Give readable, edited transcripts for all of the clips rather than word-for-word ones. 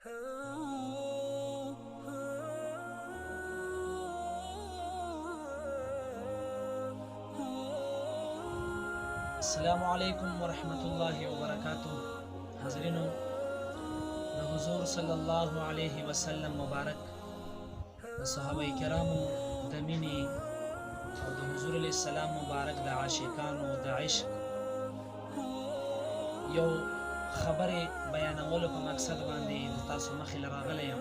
السلام علیکم ورحمت الله وبرکاتہ. حاضرینو، د حضور صلی الله علیه وسلم مبارک، د صحابه کرامو د مینې او د حضور علیه السلام مبارک د عاشقانو د عشق یو خبرې بیانولو په مقصد باندې د تاسو مخې له راغلی یم.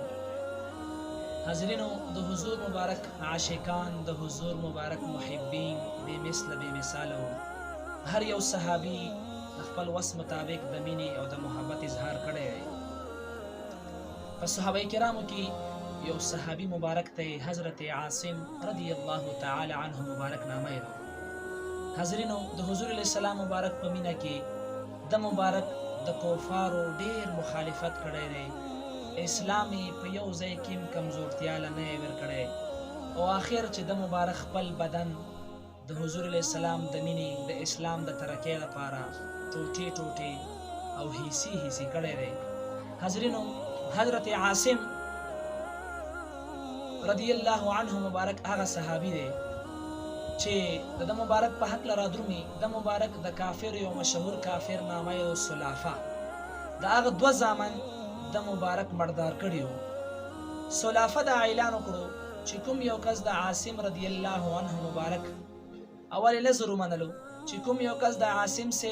حاضرینو، د حضور مبارک عاشقان، د حضور مبارک محبین بې مثله بې مثاله وو. هر یو صحابي د خپل وس مطابق د مینې او د محبت اظهار کړی دی. په صحابه کرامو کې یو صحابي مبارک ته حضرت عاصم رضی الله تعالی عنه مبارک نامه یې. حاضرینو، د حضور علیه السلام مبارک په مینه کې د مبارک د کفارو ډېر مخالفت کړی دی. اسلام یې په یو ځای کې هم کمزورتیا له نه یې ورکړی، او آخر چې د مبارک خپل بدن د حضور علیه السلام د مینې د اسلام د ترقۍ لپاره ټوټې ټوټې او حیثي حیثي کړی دی. حاضرینو، حضرت عاصم رضی الله عنه مبارک هغه صحابي دی چې د مبارک په هکله رادرومي. د مبارک د کافر یو مشهور کافر نامه یې سلافه، د هغه دوه زامن د مبارک مردار کړي وو. سلافه دا اعلان وکړو چې کوم یو کس د عاصم رضی الله عنه مبارک اول نظر ومنلو چې کوم یو کس د عاصم سے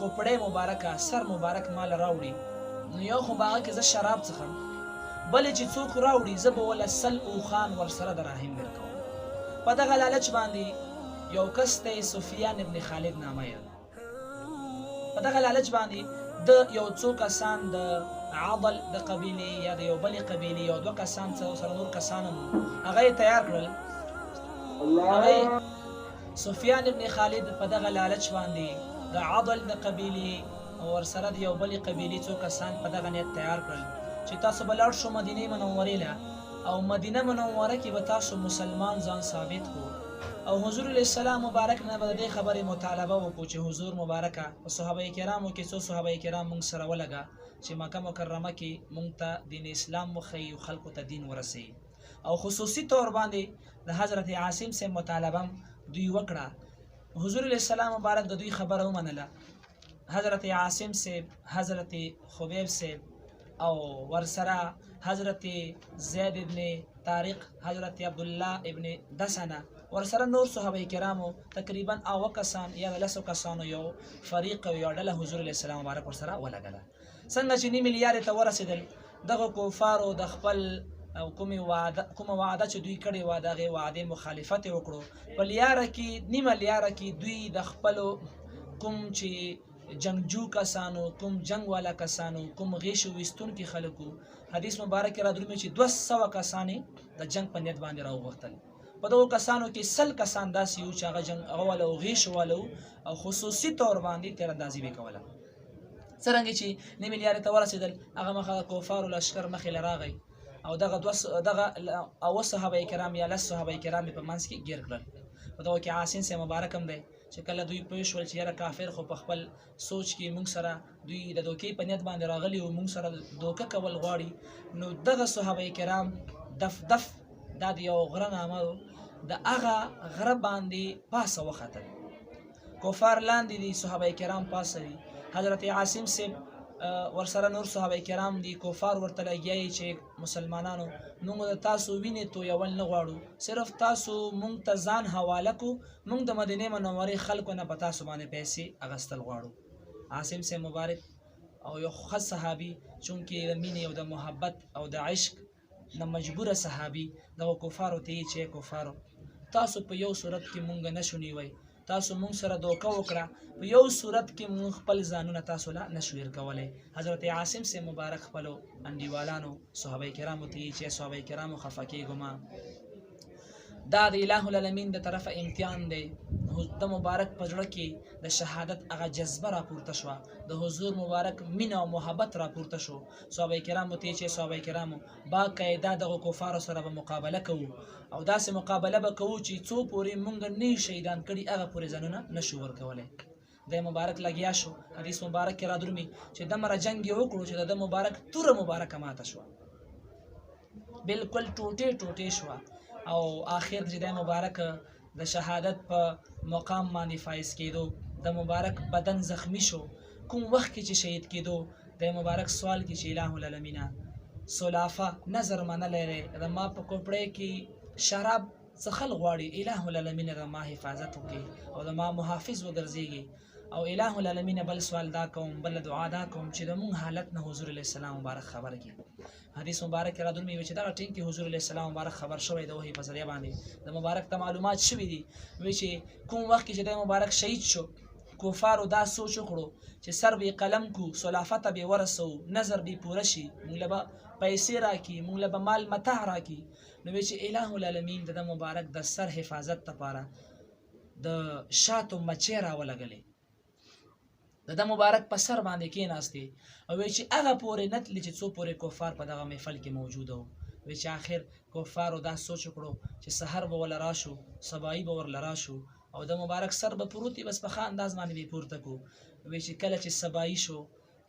کوپړې مبارکه سر مبارک مال راوړي، نو یو خو به هغه کې زه شراب څښم، بلې چې څوک راوړي زه به وله سل اوښان ورسره دراهم درکوم. په دغه لالچ باندې یو کس ته سفیان ابن خالد نامه یې. په دغه لالچ باندې د یو څو کسان د عضل د قبیلې یا د یو بلې قبیلې یو دوه کسان سره نور کسان هم هغه یې تیار کړل. سفیان ابن خالد په دغه لالچ باندې د عضل د قبیلې او ورسره د یو بلې قبیلې څو کسان په دغه نیت تیار کړل چې تاسو به لاړ شو مدینې منورې له، او مدینه منوره کې به تاسو مسلمان ځان ثابت کو. او حضور علیه السلام مبارک نه به د دې خبرې مطالبه وکړو چې حضور مبارکه په صحابه کرامو کې څو صحابه کرام موږ سره ولګه چې مکه مکرمه کې موږ ته دین اسلام وښیي او خلکو ته دین ورسوي. او خصوصي طور باندې د حضرت عاصم سے مطالبه دوی وکړه. حضور علیه السلام مبارک د دوی خبره ومنله. حضرت عاصم سے، حضرت خبیب سے، او ورسره حضرت زید ابن طارق، حضرت عبدالله ابن دسنه، ورسره نور صحابه کرامو تقریبا اوه کسان یا لسو کسانو یو فریق او یو ډله حضور علیه السلام مبارک ورسره ولګله. څنګه چې نیمې لیارې ته ورسېدل، دغه کفارو د خپل او کومه وعده چې دوی کړې وه د هغې وعدې مخالفت یې وکړو. په لیاره کې، نیمه لیاره کې دوی د خپلو کوم چې جنگجو کسانو، کوم جنگ والا کسانو، کوم غیش ویستونکي خلکو، حدیث مبارک کې رادرومي چې 200 کسان د جنگ په نیت باندې راوغوښتل. په دغو کسانو کې 100 کسان داسې وو چې هغه جنګ هغه والا او غیش والا وو او خصوصي طور باندې تیراندازي به یې کوله. څرنګه چې نیمې لیارې ته ورسېدل، هغه مخه د کفارو لښکر مخې له راغی او دغه اوه صحابه کرام یا 10 صحابه کرام په منځ کې ګیر کړل. په دغو کې عاصم سے مبارک هم دی چې کله دوی پوه شول چې یاره کافر خو په خپل سوچ کې موږ سره دوی د دوکې په نیت باندې راغلي او موږ سره دوکه کول غواړي، نو دغه صحابه کرام دف دا د یو غره نامه د هغه غره باندې پاسه وختل. کفار لاندې دي، صحابه کرام پاسه دي. حضرت عاصم سے ورسره نور صحابه کرام دي. کفار ورته لګیایي چې مسلمانانو، موږ د تاسو وینې تویول نه غواړو، صرف تاسو موږ ته ځان حواله کو، موږ د مدینې منورې خلکو نه په تاسو باندې پیسې اخیستل غواړو. عاصم سے مبارک او یو ښه صحابي، چونکې د مینې او د محبت او د عشق نه مجبوره صحابي، دغو کفارو ته یې چې کفارو، تاسو په یو صورت کې موږ نشو نیوی، تاسو موږ سره دوکه وکړه، په یو صورت کې موږ خپل ځانونه تاسو له نشو هېر کولی. حضرت عاصم سے مبارک خپلو انډیوالانو صحابه کرامو ته یې چې صحابه کرامو خفه کېږو ما، دا د اله العالمین د طرفه امتحان دی. د مبارک په زړه کې د شهادت هغه جذبه راپورته شوه، د حضور مبارک مینه او محبت راپورته شو. صحابه کرامو ته یې چې صحابه کرامو باقاعده دغو کفارو سره به مقابله کوو او داسې مقابله به کوو چې څو پورې موږ نه یو شهیدان کړي هغه پورې ځانونه نشو ورکولی. د مبارک لګیا شو. حدیث مبارک کې را درومي چې دمره جنگ یې وکړو چې د مبارک توره مبارکه ماته شوه، بالکل ټوټې ټوټې شوه، او آخر چې د مبارک د شهادت په مقام باندې فایز کېدو، د مبارک بدن زخمی شو. کوم وخت کې چې شهید کېدو د مبارک سوال کې چې الہ العالمین سلافه نظر منلی دی، د ما په کوپړۍ کې شراب څښل غواړي، الہ العالمین د ما حفاظت وکړي او د ما محافظ وګرځېږي. او الہ العالمین بل سوال دا کوم، بل دعا دا کوم چې د مونږ حالت نه حضور علیه السلام مبارک خبر کړي. حدیث مبارک کې را درومي چې دغه ټینګ کې حضور علیه السلام مبارک خبر شوی د وحی په ذریعه باندې د مبارک ته معلومات شوي دي، وایي چې کوم وخت کې چې د مبارک شهید شو، کفارو دا سوچ وکړو چې سر به قلم کو، سلافه ته به ورسو، نظر به پوره شي، موږ له به پیسې راکړي، موږ له به مال متاع راکړي. نو وایي چې الہ العالمین د مبارک د سر حفاظت لپاره د شاتو مچۍ راولګلې، د مبارک په سر باندې کېناستې، او وایي چې هغه پورې نه تللې چې څو پورې کفار په دغه محفل کې موجوده وو. وایي چې آخر کفارو دا سوچ وکړو چې سحر به ورله راشو، سبایي به ورله راشو، او د مبارک سر به پروت وي، بس په ښه انداز باندې به یې پورته کړو. وایي چې کله چې سبایي شو،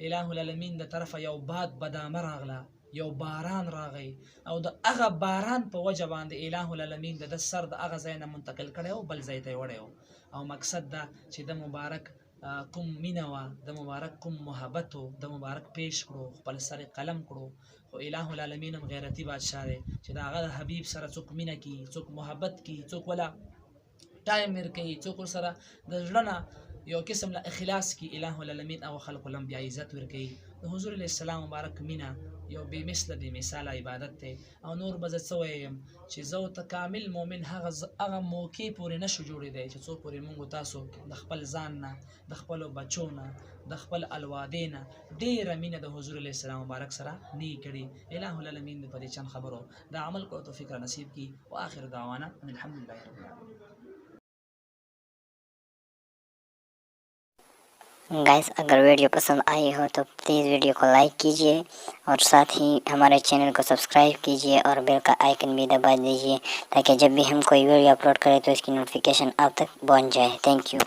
الہ العالمین د طرفه یو باد بدامه راغله، یو باران راغی، او د هغه باران په وجه باندې الہ العالمین د سر د هغه ځای نه منتقل کړی و، بل ځای ته یې وړی و. او مقصد دا چې د مبارک کوم مینه وه، د مبارک کوم محبت و، د مبارک پیش کړو، خپل سر قلم کړو. خو الہ العالمین هم غیرتي بادشاه دی چې د هغه د حبیب سره څوک مینه کي، څوک محبت کي، څوک ولا ټایم ورکوي، څوک ورسره د زړه نه یو قسم له اخلاص کې الہ العالمین او خلقو لم بیا عزت ورکوي. د حضور علیه السلام مبارک مینه یو بې مثله بې مثاله عبادت دی. او نور به زه څه ویم چې زه ورته کامل مؤمن هغه موقع پورې نشو جوړېدی چې څو پورې موږ تاسو د خپل ځان نه، د خپلو بچو نه، د خپل الوادې نه ډېره مینه د حضور علیه السلام مبارک سره نه کړي. الہ العالمین دې په دې چند خبرو د عمل کولو توفیق را نصیب کړي. واخر دعوانا ان الحمدلله رب العالمین. गाइस अगर वीडियो पसंद आई हो तो प्लीज़ वीडियो को लाइक कीजिए और साथ ही हमारे चैनल को सब्सक्राइब कीजिए और बेल का आइकन भी दबा दीजिए ताकि जब भी हम कोई वीडियो अपलोड करें तो इसकी नोटिफिकेशन आप तक पहुंच जाए। Thank you.